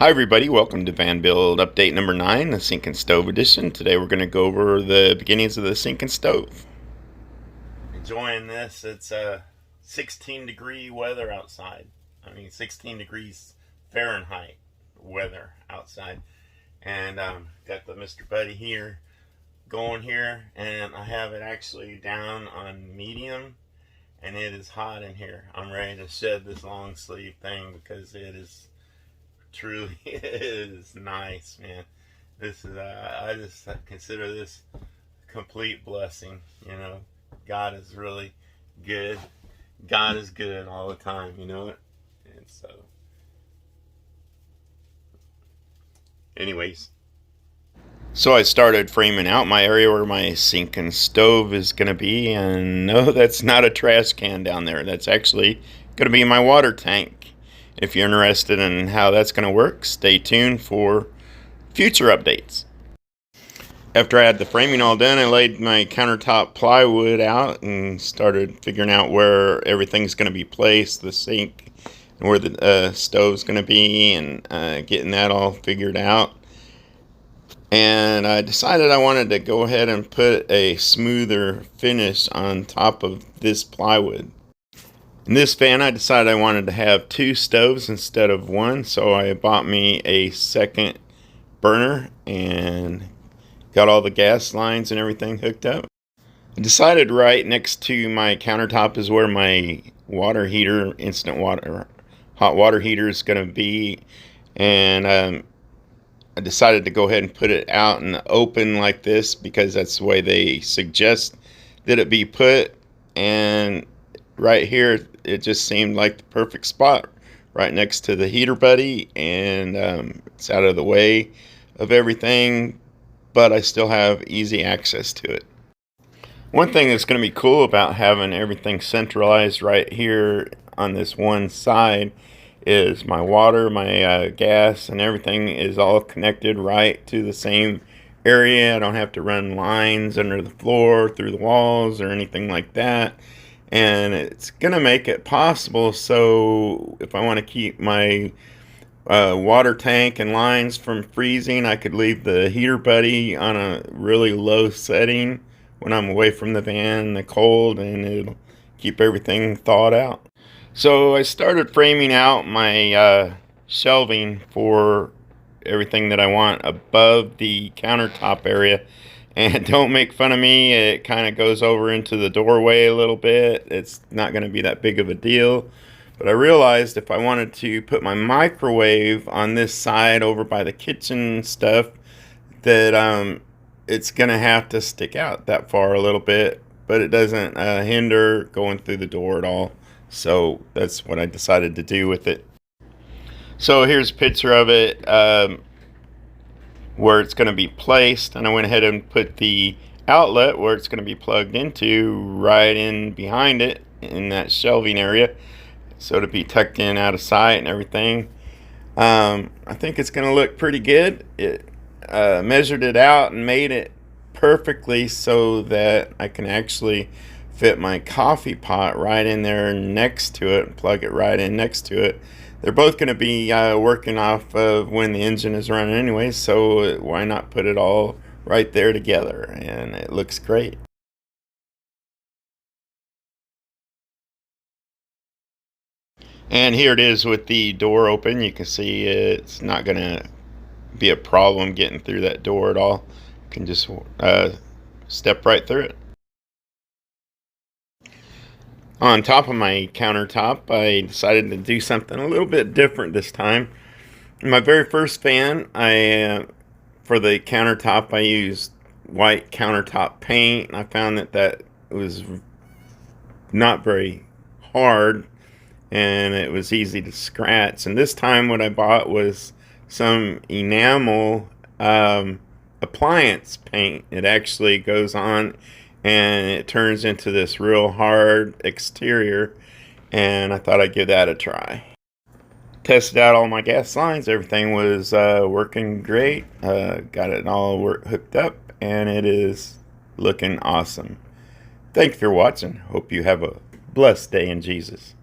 Hi everybody, welcome to Van Build update number 9, the sink and stove edition. Today we're going to go over the beginnings of the sink and stove. Enjoying this. It's 16 degree weather outside. 16 degrees Fahrenheit weather outside. And got the Mr. Buddy here going here, and I have it actually down on medium, and it is hot in here. I'm ready to shed this long sleeve thing because it is truly is nice, man. This is I just consider this a complete blessing. God is really good. God is good all the time, and so anyways, so I started framing out my area where my sink and stove is going to be, and no, that's not a trash can down there. That's actually going to be my water tank. If you're interested in how that's going to work, stay tuned for future updates. After I had the framing all done, I laid my countertop plywood out and started figuring out where everything's going to be placed, the sink, and where the stove's going to be, and getting that all figured out. And I decided I wanted to go ahead and put a smoother finish on top of this plywood. In this fan, I decided I wanted to have 2 stoves instead of 1, so I bought me a second burner and got all the gas lines and everything hooked up. I decided right next to my countertop is where my water heater, hot water heater is going to be, and I decided to go ahead and put it out in the open like this because that's the way they suggest that it be put. And right here, it just seemed like the perfect spot right next to the heater buddy, and it's out of the way of everything, but I still have easy access to it. One thing that's going to be cool about having everything centralized right here on this one side is my water, my gas, and everything is all connected right to the same area. I don't have to run lines under the floor, through the walls, or anything like that. And it's going to make it possible, so if I want to keep my water tank and lines from freezing, I could leave the heater buddy on a really low setting when I'm away from the van in the cold, and it'll keep everything thawed out. So I started framing out my shelving for everything that I want above the countertop area. And don't make fun of me, it kind of goes over into the doorway a little bit. It's not going to be that big of a deal. But I realized if I wanted to put my microwave on this side over by the kitchen stuff, that it's going to have to stick out that far a little bit. But it doesn't hinder going through the door at all. So that's what I decided to do with it. So here's a picture of it. Where it's going to be placed, and I went ahead and put the outlet where it's going to be plugged into right in behind it in that shelving area, so to be tucked in out of sight and everything. I think it's going to look pretty good. It measured it out and made it perfectly so that I can actually fit my coffee pot right in there next to it and plug it right in next to it. They're both going to be working off of when the engine is running anyway, so why not put it all right there together? And it looks great. And here it is with the door open. You can see it's not going to be a problem getting through that door at all. You can just step right through it. On top of my countertop, I decided to do something a little bit different this time. In my very first fan, for the countertop, I used white countertop paint. I found that was not very hard, and it was easy to scratch. And this time what I bought was some enamel appliance paint. It actually goes on and it turns into this real hard exterior, and I thought I'd give that a try. Tested out all my gas lines, everything was working great. Got it all hooked up, and it is looking awesome. Thank you for watching. Hope you have a blessed day in Jesus.